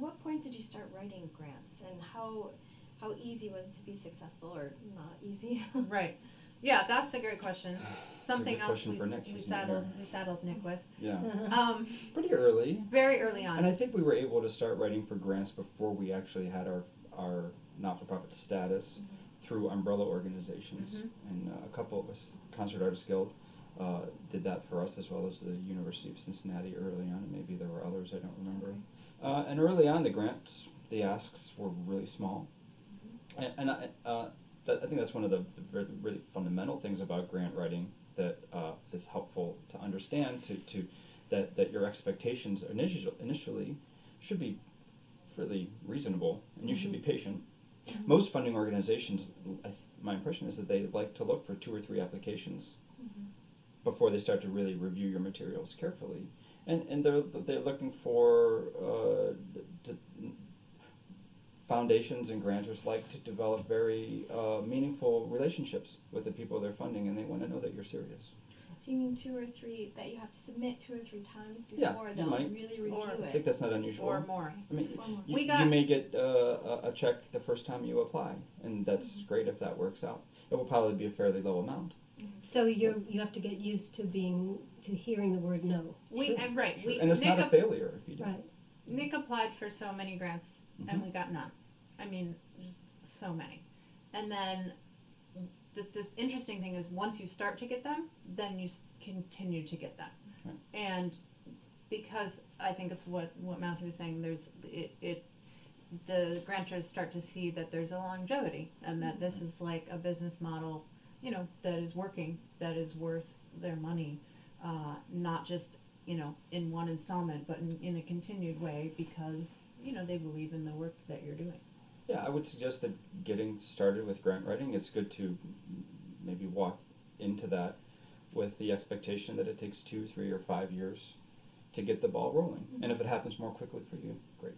what point did you start writing grants, and how easy was it to be successful, or not easy? Right. Yeah, that's a great question. Something good else question for Nick, we isn't it? saddled Nick with. Yeah. Pretty early. Very early on. And I think we were able to start writing for grants before we actually had our not-for-profit status through umbrella organizations. And a couple of us, Concert Artists Guild, did that for us, as well as the University of Cincinnati early on, and maybe there were others, I don't remember. And early on, the grants, the asks were really small. And I think that's one of the really fundamental things about grant writing that is helpful to understand, that your expectations initially should be fairly reasonable, and you should be patient. Most funding organizations, my impression is that they like to look for 2 or 3 applications before they start to really review your materials carefully, and they're looking for foundations and grantors like to develop very meaningful relationships with the people they're funding, and they want to know that you're serious. So you mean 2 or 3, that you have to submit 2 or 3 times Yeah, before you they'll might. really review I it? think that's not unusual. Or more. I mean, Or more. you may get a check the first time you apply, and that's great if that works out. It will probably be a fairly low amount. So you have to get used to hearing the word no. And it's not a failure if you do. Right. Nick applied for so many grants, and we got none. I mean, just so many. And then the interesting thing is, once you start to get them, then you continue to get them. Right. And because I think it's what Matthew was saying, the grantors start to see that there's a longevity, and that this is like a business model, that is working, that is worth their money, not just, in one installment, but in a continued way, because, they believe in the work that you're doing. Yeah, I would suggest that getting started with grant writing, it's good to maybe walk into that with the expectation that it takes 2, 3, or 5 years to get the ball rolling. And if it happens more quickly for you, great.